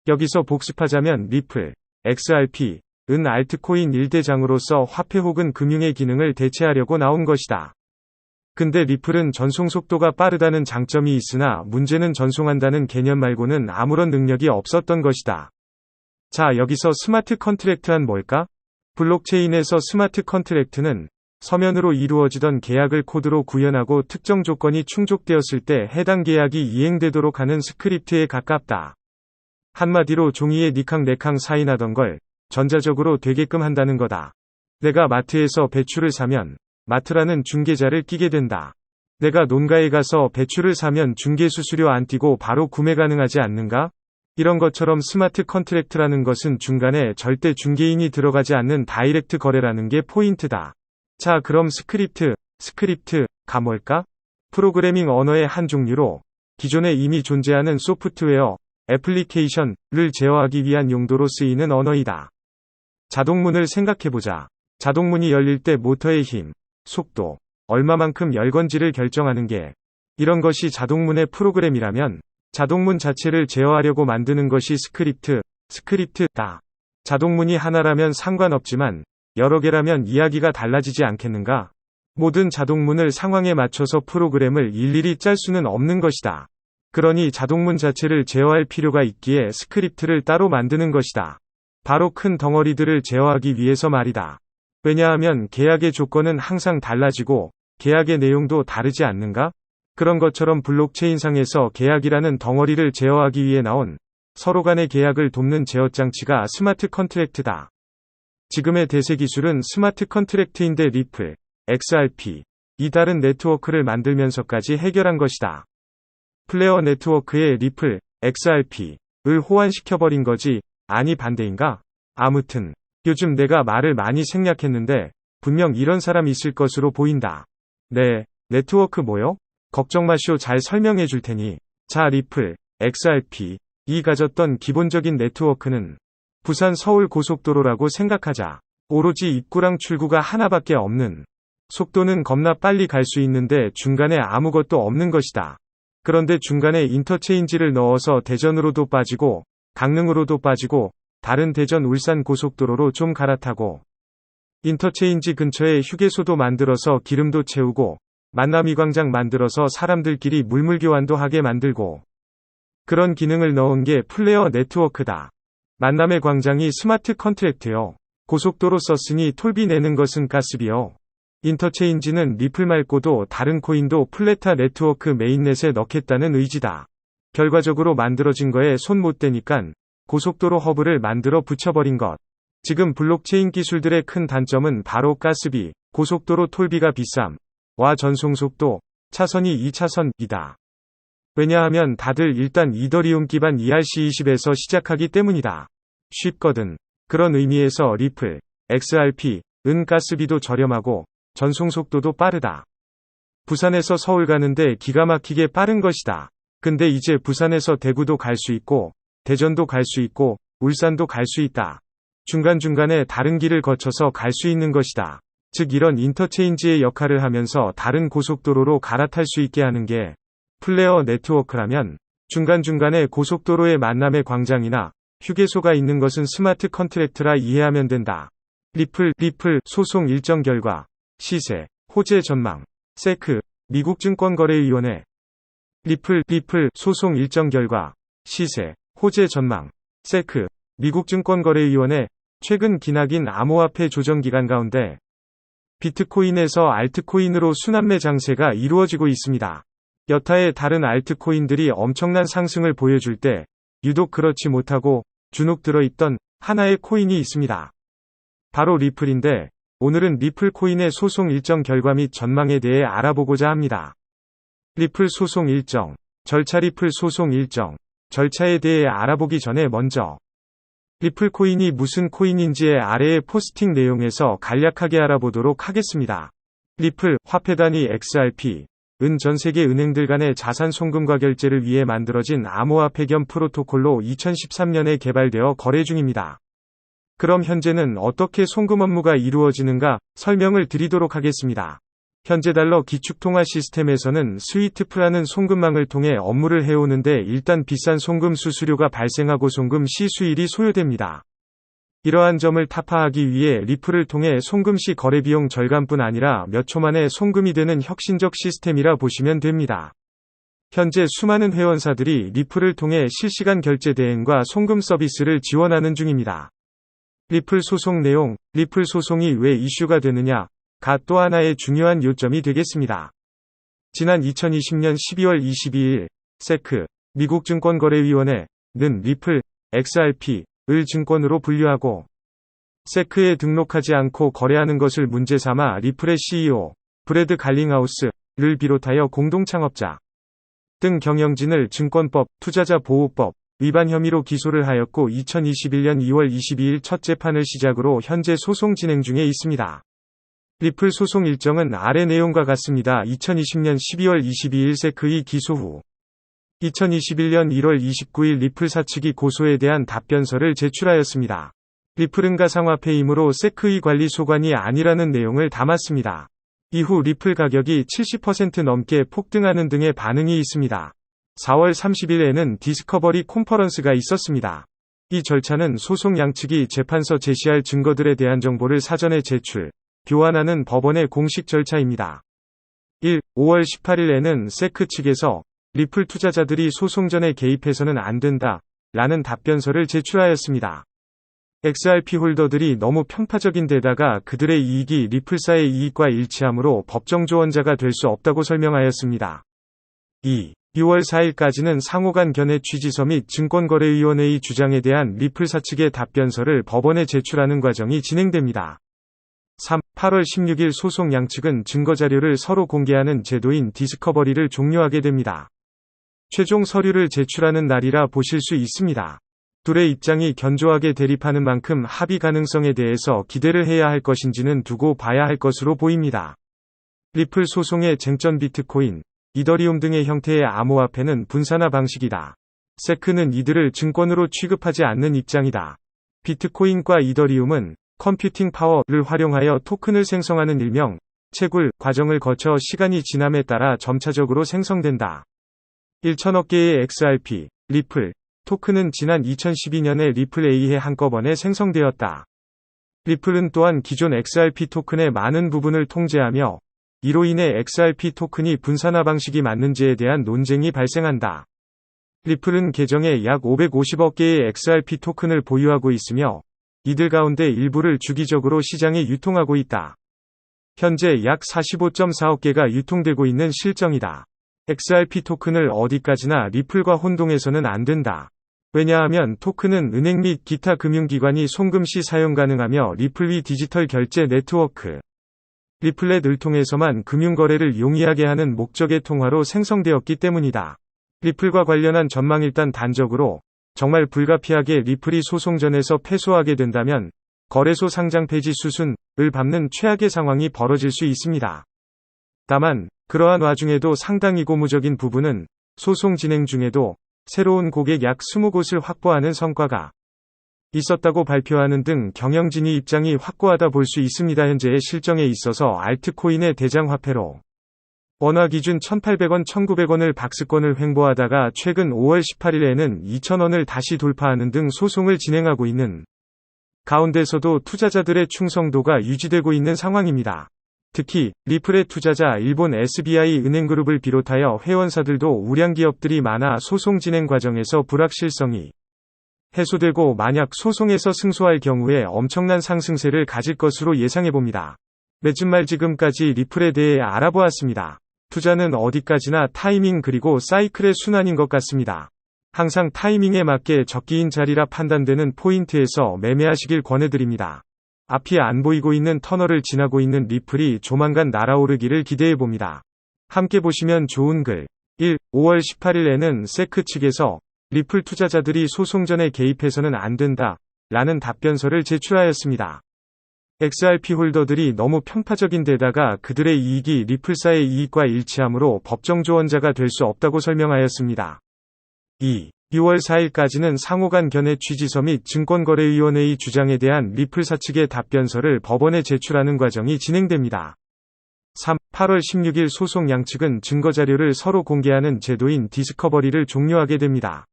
여기서 복습하자면 리플, XRP, 은 알트코인 1대장으로서 화폐 혹은 금융의 기능을 대체하려고 나온 것이다. 근데 리플은 전송 속도가 빠르다는 장점이 있으나 문제는 전송한다는 개념 말고는 아무런 능력이 없었던 것이다. 자, 여기서 스마트 컨트랙트란 뭘까? 블록체인에서 스마트 컨트랙트는 서면으로 이루어지던 계약을 코드로 구현하고 특정 조건이 충족되었을 때 해당 계약이 이행되도록 하는 스크립트에 가깝다. 한마디로 종이에 니캉 네캉 사인하던 걸 전자적으로 되게끔 한다는 거다. 내가 마트에서 배추를 사면 마트라는 중개자를 끼게 된다. 내가 농가에 가서 배추를 사면 중개 수수료 안 띄고 바로 구매 가능하지 않는가? 이런 것처럼 스마트 컨트랙트라는 것은 중간에 절대 중개인이 들어가지 않는 다이렉트 거래라는 게 포인트다. 자, 그럼 스크립트가 뭘까? 프로그래밍 언어의 한 종류로 기존에 이미 존재하는 소프트웨어, 애플리케이션을 제어하기 위한 용도로 쓰이는 언어이다. 자동문을 생각해보자. 자동문이 열릴 때 모터의 힘, 속도, 얼마만큼 열건지를 결정하는 게 이런 것이 자동문의 프로그램이라면 자동문 자체를 제어하려고 만드는 것이 스크립트다. 자동문이 하나라면 상관없지만 여러 개라면 이야기가 달라지지 않겠는가? 모든 자동문을 상황에 맞춰서 프로그램을 일일이 짤 수는 없는 것이다. 그러니 자동문 자체를 제어할 필요가 있기에 스크립트를 따로 만드는 것이다. 바로 큰 덩어리들을 제어하기 위해서 말이다. 왜냐하면 계약의 조건은 항상 달라지고 계약의 내용도 다르지 않는가? 그런 것처럼 블록체인상에서 계약이라는 덩어리를 제어하기 위해 나온 서로 간의 계약을 돕는 제어장치가 스마트 컨트랙트다. 지금의 대세 기술은 스마트 컨트랙트인데 리플, XRP, 이 다른 네트워크를 만들면서까지 해결한 것이다. 플레어 네트워크에 리플, XRP를 호환시켜버린 거지. 아니 반대인가? 아무튼 요즘 내가 말을 많이 생략했는데 분명 이런 사람 있을 것으로 보인다. 네, 네트워크 뭐요? 걱정 마시오, 잘 설명해 줄 테니. 자, 리플, XRP, 이 가졌던 기본적인 네트워크는 부산 서울 고속도로라고 생각하자. 오로지 입구랑 출구가 하나밖에 없는, 속도는 겁나 빨리 갈 수 있는데 중간에 아무것도 없는 것이다. 그런데 중간에 인터체인지를 넣어서 대전으로도 빠지고 강릉으로도 빠지고 다른 대전 울산 고속도로로 좀 갈아타고 인터체인지 근처에 휴게소도 만들어서 기름도 채우고 만남이광장 만들어서 사람들끼리 물물교환도 하게 만들고 그런 기능을 넣은 게 플레어 네트워크다. 만남의 광장이 스마트 컨트랙트요. 고속도로 썼으니 톨비 내는 것은 가스비요. 인터체인지는 리플 말고도 다른 코인도 플레타 네트워크 메인넷에 넣겠다는 의지다. 결과적으로 만들어진 거에 손 못 대니깐 고속도로 허브를 만들어 붙여버린 것. 지금 블록체인 기술들의 큰 단점은 바로 가스비, 고속도로 톨비가 비쌈, 와 전송속도, 차선이 2차선이다. 왜냐하면 다들 일단 이더리움 기반 ERC20에서 시작하기 때문이다. 쉽거든. 그런 의미에서 리플, XRP, 은 가스비도 저렴하고 전송속도도 빠르다. 부산에서 서울 가는데 기가 막히게 빠른 것이다. 근데 이제 부산에서 대구도 갈 수 있고 대전도 갈 수 있고 울산도 갈 수 있다. 중간중간에 다른 길을 거쳐서 갈 수 있는 것이다. 즉 이런 인터체인지의 역할을 하면서 다른 고속도로로 갈아탈 수 있게 하는 게 플레어 네트워크라면 중간중간에 고속도로의 만남의 광장이나 휴게소가 있는 것은 스마트 컨트랙트라 이해하면 된다. 리플 소송 일정 결과, 시세, 호재 전망, 세크, 미국 증권거래위원회. 리플 소송 일정 결과, 시세, 호재 전망, 세크, 미국 증권거래위원회. 최근 기나긴 암호화폐 조정 기간 가운데 비트코인에서 알트코인으로 순환매 장세가 이루어지고 있습니다. 여타의 다른 알트코인들이 엄청난 상승을 보여줄 때 유독 그렇지 못하고 주눅 들어있던 하나의 코인이 있습니다. 바로 리플인데 오늘은 리플 코인의 소송 일정 결과 및 전망에 대해 알아보고자 합니다. 리플 소송 일정, 절차. 리플 소송 일정, 절차에 대해 알아보기 전에 먼저 리플 코인이 무슨 코인인지의 아래의 포스팅 내용에서 간략하게 알아보도록 하겠습니다. 리플, 화폐 단위 XRP, 은 전 세계 은행들 간의 자산 송금과 결제를 위해 만들어진 암호화폐 겸 프로토콜로 2013년에 개발되어 거래 중입니다. 그럼 현재는 어떻게 송금 업무가 이루어지는가 설명을 드리도록 하겠습니다. 현재 달러 기축통화 시스템에서는 스위프트라는 송금망을 통해 업무를 해오는데 일단 비싼 송금 수수료가 발생하고 송금 시 수일이 소요됩니다. 이러한 점을 타파하기 위해 리플을 통해 송금 시 거래 비용 절감뿐 아니라 몇 초 만에 송금이 되는 혁신적 시스템이라 보시면 됩니다. 현재 수많은 회원사들이 리플을 통해 실시간 결제 대행과 송금 서비스를 지원하는 중입니다. 리플 소송 내용, 리플 소송이 왜 이슈가 되느냐? 가 또 하나의 중요한 요점이 되겠습니다. 지난 2020년 12월 22일, 세크, 미국 증권거래위원회는 리플, XRP를 증권으로 분류하고 세크에 등록하지 않고 거래하는 것을 문제 삼아 리플의 CEO, 브래드 갈링하우스를 비롯하여 공동창업자 등 경영진을 증권법, 투자자보호법 위반 혐의로 기소를 하였고 2021년 2월 22일 첫 재판을 시작으로 현재 소송 진행 중에 있습니다. 리플 소송 일정은 아래 내용과 같습니다. 2020년 12월 22일 세크의 기소 후 2021년 1월 29일 리플사 측이 고소에 대한 답변서를 제출하였습니다. 리플은 가상화폐이므로 세크의 관리 소관이 아니라는 내용을 담았습니다. 이후 리플 가격이 70% 넘게 폭등하는 등의 반응이 있습니다. 4월 30일에는 디스커버리 컨퍼런스가 있었습니다. 이 절차는 소송 양측이 재판서 제시할 증거들에 대한 정보를 사전에 제출, 교환하는 법원의 공식 절차입니다. 5월 18일에는 세크 측에서 리플 투자자들이 소송 전에 개입해서는 안 된다 라는 답변서를 제출하였습니다. XRP 홀더들이 너무 편파적인 데다가 그들의 이익이 리플사의 이익과 일치하므로 법정 조언자가 될 수 없다고 설명하였습니다. 6월 4일까지는 상호간 견해 취지서 및 증권거래위원회의 주장에 대한 리플사 측의 답변서를 법원에 제출하는 과정이 진행됩니다. 8월 16일 소송 양측은 증거자료를 서로 공개하는 제도인 디스커버리를 종료하게 됩니다. 최종 서류를 제출하는 날이라 보실 수 있습니다. 둘의 입장이 견조하게 대립하는 만큼 합의 가능성에 대해서 기대를 해야 할 것인지는 두고 봐야 할 것으로 보입니다. 리플 소송의 쟁점 비트코인, 이더리움 등의 형태의 암호화폐는 분산화 방식이다. 세크는 이들을 증권으로 취급하지 않는 입장이다. 비트코인과 이더리움은 컴퓨팅 파워를 활용하여 토큰을 생성하는 일명 채굴 과정을 거쳐 시간이 지남에 따라 점차적으로 생성된다. 1천억 개의 XRP, 리플, 토큰은 지난 2012년에 리플에 의해 한꺼번에 생성되었다. 리플은 또한 기존 XRP 토큰의 많은 부분을 통제하며 이로 인해 XRP 토큰이 분산화 방식이 맞는지에 대한 논쟁이 발생한다. 리플은 계정에 약 550억 개의 XRP 토큰을 보유하고 있으며 이들 가운데 일부를 주기적으로 시장에 유통하고 있다. 현재 약 45.4억 개가 유통되고 있는 실정이다. XRP 토큰을 어디까지나 리플과 혼동해서는 안 된다. 왜냐하면 토큰은 은행 및 기타 금융기관이 송금 시 사용 가능하며 리플 위 디지털 결제 네트워크 리플렛을 통해서만 금융거래를 용이하게 하는 목적의 통화로 생성되었기 때문이다. 리플과 관련한 전망 일단 단적으로 정말 불가피하게 리플이 소송전에서 패소하게 된다면 거래소 상장 폐지 수순을 밟는 최악의 상황이 벌어질 수 있습니다. 다만 그러한 와중에도 상당히 고무적인 부분은 소송 진행 중에도 새로운 고객 약 20곳을 확보하는 성과가 있었다고 발표하는 등 경영진의 입장이 확고하다 볼 수 있습니다. 현재의 실정에 있어서 알트코인의 대장화폐로 원화 기준 1,800원, 1,900원을 박스권을 횡보하다가 최근 5월 18일에는 2,000원을 다시 돌파하는 등 소송을 진행하고 있는 가운데서도 투자자들의 충성도가 유지되고 있는 상황입니다. 특히 리플의 투자자 일본 SBI 은행그룹을 비롯하여 회원사들도 우량 기업들이 많아 소송 진행 과정에서 불확실성이 해소되고 만약 소송에서 승소할 경우에 엄청난 상승세를 가질 것으로 예상해봅니다. 맺은 말 지금까지 리플에 대해 알아보았습니다. 투자는 어디까지나 타이밍 그리고 사이클의 순환인 것 같습니다. 항상 타이밍에 맞게 적기인 자리라 판단되는 포인트에서 매매하시길 권해드립니다. 앞이 안 보이고 있는 터널을 지나고 있는 리플이 조만간 날아오르기를 기대해봅니다. 함께 보시면 좋은 글. 5월 18일에는 세크 측에서 리플 투자자들이 소송전에 개입해서는 안 된다 라는 답변서를 제출하였습니다. XRP 홀더들이 너무 편파적인 데다가 그들의 이익이 리플사의 이익과 일치하므로 법정 조언자가 될 수 없다고 설명하였습니다. 6월 4일까지는 상호간 견해 취지서 및 증권거래위원회의 주장에 대한 리플사 측의 답변서를 법원에 제출하는 과정이 진행됩니다. 3. 8월 16일 소송 양측은 증거자료를 서로 공개하는 제도인 디스커버리를 종료하게 됩니다.